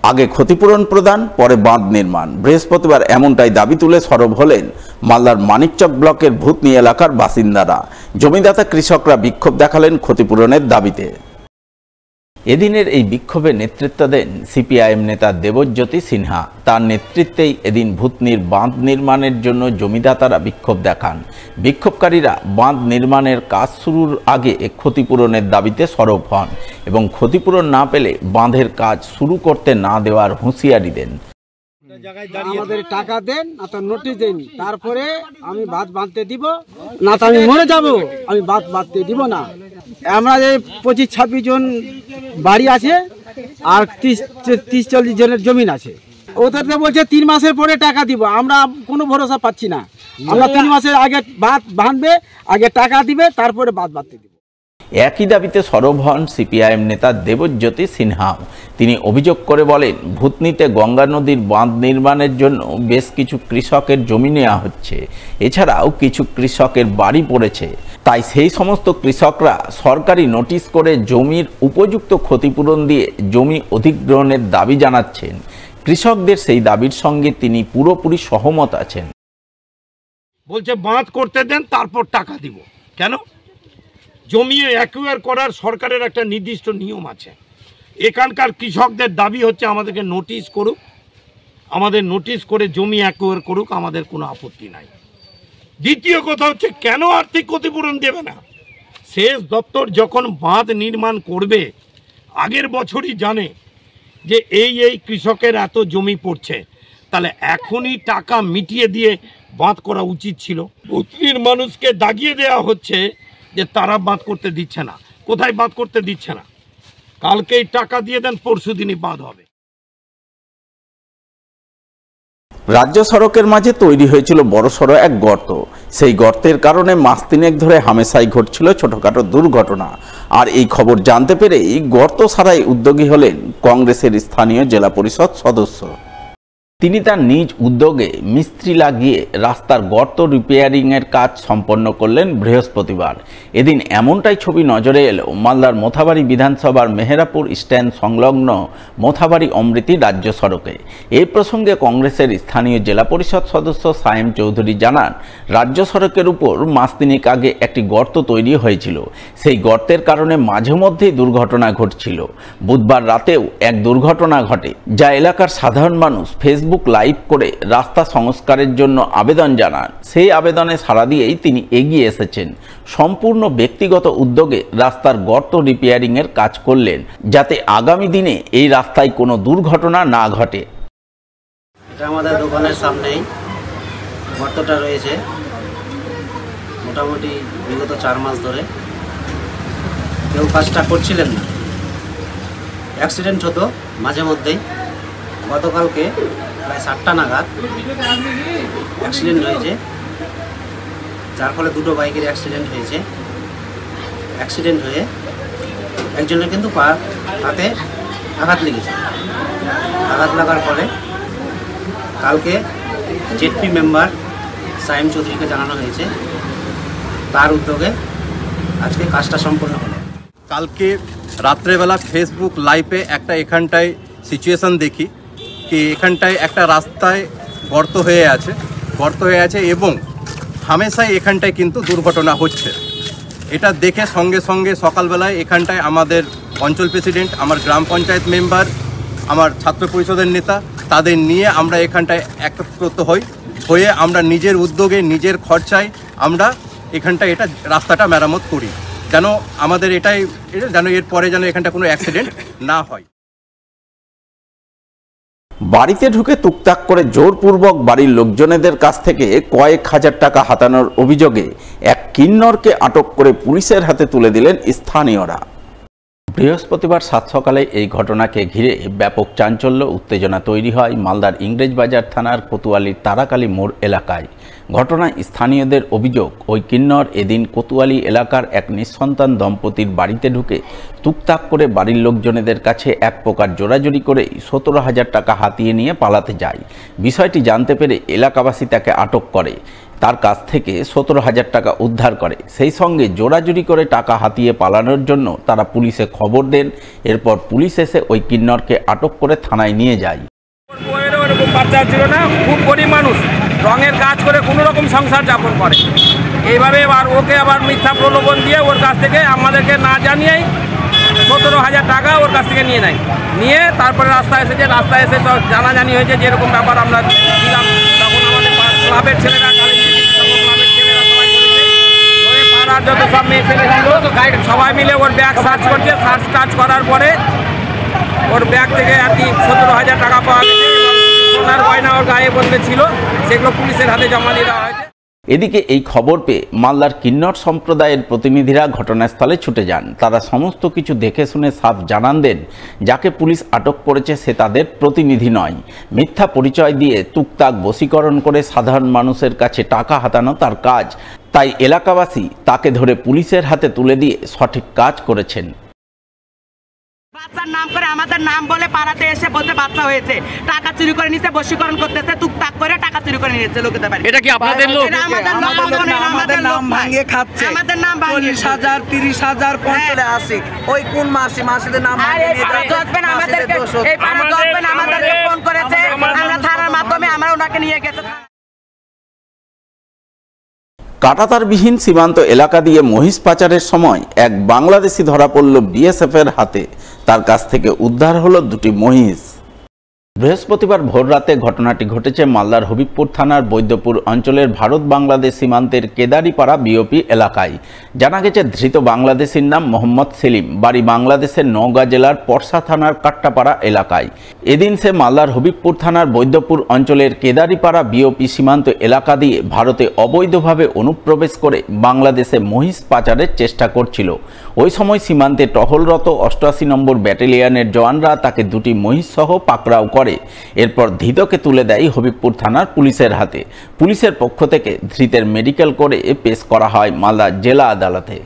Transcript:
আগে ক্ষতিপূরণ প্রদান, পরে বাঁধ নির্মাণ। বৃহস্পতিবার এমনটাই দাবি তুলে সরব হলেন মালদার মানিকচক ব্লকের ভূতনি এলাকার বাসিন্দারা। জমিদাতা কৃষকরা বিক্ষোভ দেখালেন ক্ষতিপূরণের দাবিতে। এদিনের এই বিক্ষোভে নেতৃত্ব দেন সিপিআইএম নেতা দেবজ্যোতি সিনহা। তার নেতৃত্বেই এদিন ভূতনির বাঁধ নির্মাণের জন্য জমিদাতারা বিক্ষোভ দেখান। বিক্ষোভকারীরা বাঁধ নির্মাণের কাজ শুরুর আগে ক্ষতিপূরণের দাবিতে সরব হন এবং ক্ষতিপূরণ না পেলে বাঁধের কাজ শুরু করতে না দেওয়ার হুঁশিয়ারি দেন। আমাদের টাকা দেন, না তো নোটিশ দেন, তারপরে আমি বাঁধ বাঁধতে দিব, না তো আমি মরে যাব, আমি বাঁধ বাঁধতে দিব না। আমরা যে 25-26 জন বাড়ি আছে আর 30-40 জনের জমিন আছে। ওদেরকে বলছে 3 মাসের পরে টাকা দিব, আমরা কোনো ভরসা পাচ্ছি না। আমরা 3 মাসের আগে বাঁধ বাঁধবে, আগে টাকা দিবে, তারপরে বাঁধ বাঁধতে দিব। একই দাবিতে সরব হন সিপিআইএম নেতা দেবজ্যোতি সিনহাও। তিনি অভিযোগ করে বলেন, ভূতনিতে গঙ্গা নদীর বাঁধ নির্মাণের জন্য বেশ কিছু কৃষকের জমি নেওয়া হচ্ছে, এছাড়াও কিছু কৃষকের বাড়ি পড়েছে। তাই সেই সমস্ত কৃষকরা সরকারি নোটিশ করে জমির উপযুক্ত ক্ষতিপূরণ দিয়ে জমি অধিগ্রহণের দাবি জানাচ্ছেন। কৃষকদের সেই দাবির সঙ্গে তিনি পুরোপুরি সহমত আছেন। বলছে বাঁধ করতে দেন, তারপর টাকা দিব। কেন? জমি অ্যাকুয়ার করার সরকারের একটা নির্দিষ্ট নিয়ম আছে। এখানকার কৃষকদের দাবি হচ্ছে আমাদেরকে নোটিশ করুক, আমাদের নোটিশ করে জমি অ্যাকুয়ার করুক, আমাদের কোনো আপত্তি নাই। দ্বিতীয় কথা হচ্ছে, কেন আর্থিক ক্ষতিপূরণ দেবে না? সেচ দপ্তর যখন বাঁধ নির্মাণ করবে আগের বছরই জানে যে এই কৃষকের এত জমি পড়ছে, তাহলে এখনই টাকা মিটিয়ে দিয়ে বাঁধ করা উচিত ছিল। ভূতনির মানুষকে দাগিয়ে দেওয়া হচ্ছে যে তারা বাঁধ করতে দিচ্ছে না। কোথায় বাঁধ করতে দিচ্ছে না? কালকেই টাকা দিয়ে দেন, পরশু দিনই বাঁধ হবে। রাজ্য সড়কের মাঝে তৈরি হয়েছিল বড়সড় এক গর্ত। সেই গর্তের কারণে মাস 3 ধরে হামেশাই ঘটছিল ছোটখাটো দুর্ঘটনা। আর এই খবর জানতে পেরেই গর্ত সারাই উদ্যোগী হলেন কংগ্রেসের স্থানীয় জেলা পরিষদ সদস্য। তিনি তার নিজ উদ্যোগে মিস্ত্রি লাগিয়ে রাস্তার গর্ত রিপেয়ারিংয়ের কাজ সম্পন্ন করলেন বৃহস্পতিবার। এদিন এমনটাই ছবি নজরে এলো মালদার মোথাবাড়ি বিধানসভার মেহেরাপুর স্ট্যান্ড সংলগ্ন মোথাবাড়ি অমৃতি রাজ্য সড়কে। এই প্রসঙ্গে কংগ্রেসের স্থানীয় জেলা পরিষদ সদস্য সায়েম চৌধুরী জানান, রাজ্য সড়কের উপর মাস 3 আগে একটি গর্ত তৈরি হয়েছিল। সেই গর্তের কারণে মাঝে মধ্যেই দুর্ঘটনা ঘটছিল। বুধবার রাতেও এক দুর্ঘটনা ঘটে, যা এলাকার সাধারণ মানুষ ফেসবুক লাইভ করে রাস্তা সংস্কারের জন্য আবেদন জানান। সেই আবেদনে সাড়া দিয়েই তিনি এগিয়ে এসেছেন। সম্পূর্ণ ব্যক্তিগত উদ্যোগে রাস্তার গর্ত রিপেয়ারিং এর কাজ করলেন, যাতে আগামী দিনে এই রাস্তায় কোনো দুর্ঘটনা না ঘটে। এটা আমাদের দোকানের সামনেই গর্তটা রয়েছে, মোটামুটি বিগত 4 মাস ধরে কেউ কাজটা করছিলেন না। অ্যাক্সিডেন্ট হতো মাঝে মধ্যেই। গতকালকে প্রায় 7টা নাগাদ অ্যাক্সিডেন্ট হয়েছে, যার ফলে 2টো বাইকের অ্যাক্সিডেন্ট হয়েছে। অ্যাক্সিডেন্ট হয়ে একজনের কিন্তু হাতে আঘাত লেগেছে। আঘাত লাগার ফলে কালকে জেডপি মেম্বার সায়েম চৌধুরীকে জানানো হয়েছে, তার উদ্যোগে আজকে কাজটা সম্পন্ন হলো। কালকে রাত্রেবেলা ফেসবুক লাইভে একটা এখানটায় সিচুয়েশন দেখি কি এখানটায় একটা রাস্তায় গর্ত হয়ে আছে এবং হামেশাই এখানটায় কিন্তু দুর্ঘটনা হচ্ছে। এটা দেখে সঙ্গে সঙ্গে সকালবেলায় এখানটায় আমাদের অঞ্চল প্রেসিডেন্ট, আমার গ্রাম পঞ্চায়েত মেম্বার, আমার ছাত্র পরিষদের নেতা, তাদের নিয়ে আমরা এখানটায় একত্রিত হয়ে আমরা নিজের উদ্যোগে নিজের খরচায় আমরা এখানটায় এটা রাস্তাটা মেরামত করি, যেন আমাদের যেন এরপরে যেন এখানটা কোনো অ্যাক্সিডেন্ট না হয়। বাড়িতে ঢুকে টুকটাক করে জোরপূর্বক বাড়ির লোকজনেদের কাছ থেকে কয়েক হাজার টাকা হাতানোর অভিযোগে এক কিন্নরকে আটক করে পুলিশের হাতে তুলে দিলেন স্থানীয়রা। বৃহস্পতিবার সাত সকালে এই ঘটনাকে ঘিরে ব্যাপক চাঞ্চল্য উত্তেজনা তৈরি হয় মালদার ইংরেজবাজার থানার কোতোয়ালির তারাকালী মোড় এলাকায়। ঘটনায় স্থানীয়দের অভিযোগ, ওই কিন্নর এদিন কোতোয়ালি এলাকার এক নিঃসন্তান দম্পতির বাড়িতে ঢুকে টুকটাক করে বাড়ির লোকজনেদের কাছে এক প্রকার জোরাজুরি করে 17,000 টাকা হাতিয়ে নিয়ে পালাতে যায়। বিষয়টি জানতে পেরে এলাকাবাসী তাকে আটক করে, তার কাছ থেকে 17,000 টাকা উদ্ধার করে। সেই সঙ্গে জোরাজুরি করে টাকা হাতিয়ে পালানোর জন্য তারা পুলিশে খবর দেন। এরপর পুলিশ এসে ওই কিন্নরকে আটক করে থানায় নিয়ে যায়। ওরকম বাচ্চা ছিল না, খুব গরিব মানুষ, রঙের কাজ করে কোনো রকম সংসার যাপন করে। এইভাবে এবার ওকে আবার মিথ্যা প্রলোভন দিয়ে ওর কাছ থেকে আমাদেরকে না জানিয়েই 17,000 টাকা ওর কাছ থেকে নিয়ে নেয়। নিয়ে তারপরে রাস্তায় এসেছে, রাস্তায় এসে তো জানাজানি হয়েছে যে এরকম ব্যাপার আমরা দিলাম। তখন আমাদের ক্লাবের ছেলেরা, ক্লাবের ছেলেরা সবাই করেছে, ওই পাড়ার যত সব মেয়ে ছেলে ছিল সবাই মিলে ওর ব্যাগ সার্চ করছে। সার্চ টাচ করার পরে ওর ব্যাগ থেকে আর কি 17,000 টাকা পাওয়া গেছে এবং সোনার গয়না ওর গায়ে বলতে ছিল, সেগুলো পুলিশের হাতে জমা দিয়ে দেওয়া হয়েছে। এদিকে এই খবর পেয়ে মালদার কিন্নর সম্প্রদায়ের প্রতিনিধিরা ঘটনাস্থলে ছুটে যান। তারা সমস্ত কিছু দেখে শুনে সাফ জানান দেন, যাকে পুলিশ আটক করেছে সে তাদের প্রতিনিধি নয়। মিথ্যা পরিচয় দিয়ে টুকটাক বশীকরণ করে সাধারণ মানুষের কাছে টাকা হাতানো তার কাজ। তাই এলাকাবাসী তাকে ধরে পুলিশের হাতে তুলে দিয়ে সঠিক কাজ করেছেন। বাচ্চার নাম করে আমাদের নাম বলে পাড়াতে এসে বলতে বাচ্চা হয়েছে, টাকা চুরি করে নিচ্ছে, বশীকরণ করতেছে, টুকটাক করে টাকা চুরি করে নিয়েছে লোকেদের বাড়ি। এটা কি আপনাদের লোক? আমাদের নাম ভাঙিয়ে খাচ্ছে, আমাদের নাম ভাঙিয়ে 40,000 30,000 80 ওই কোন মাসিদের নাম আমাদেরকে এই পাড়া গভর্নমেন্ট আমাদেরকে ফোন করেছে, আমরা থানার মাধ্যমে আমরা ওনাকে নিয়ে গেছে। কাঁটাতারবিহীন সীমান্ত এলাকা দিয়ে মহিষ পাচারের সময় এক বাংলাদেশি ধরা পড়ল বিএসএফের হাতে। তার কাছ থেকে উদ্ধার হলো 2টি মহিষ। বৃহস্পতিবার ভোররাতে ঘটনাটি ঘটেছে মালদার হবিবপুর থানার বৈদ্যপুর অঞ্চলের ভারত বাংলাদেশ সীমান্তের কেদারিপাড়া বিওপি এলাকায়। জানা গেছে ধৃত বাংলাদেশির নাম মোহাম্মদ সেলিম, বাড়ি বাংলাদেশের নওগাঁ জেলার পরশা থানার কাট্টাপাড়া এলাকায়। এদিন সে মালদার হবিবপুর থানার বৈদ্যপুর অঞ্চলের কেদারিপাড়া বিওপি সীমান্ত এলাকা দিয়ে ভারতে অবৈধভাবে অনুপ্রবেশ করে বাংলাদেশে মহিষ পাচারের চেষ্টা করছিল। ওই সময় সীমান্তে টহলরত 88 নম্বর ব্যাটালিয়নের জওয়ানরা তাকে 2টি মহিষ সহ পাকড়াও করে। এরপর ধৃতকে তুলে দেয় হবিবপুর থানার পুলিশের হাতে। পুলিশের পক্ষ থেকে ধৃতের মেডিকেল করে পেশ করা হয় মালদা জেলা আদালতে।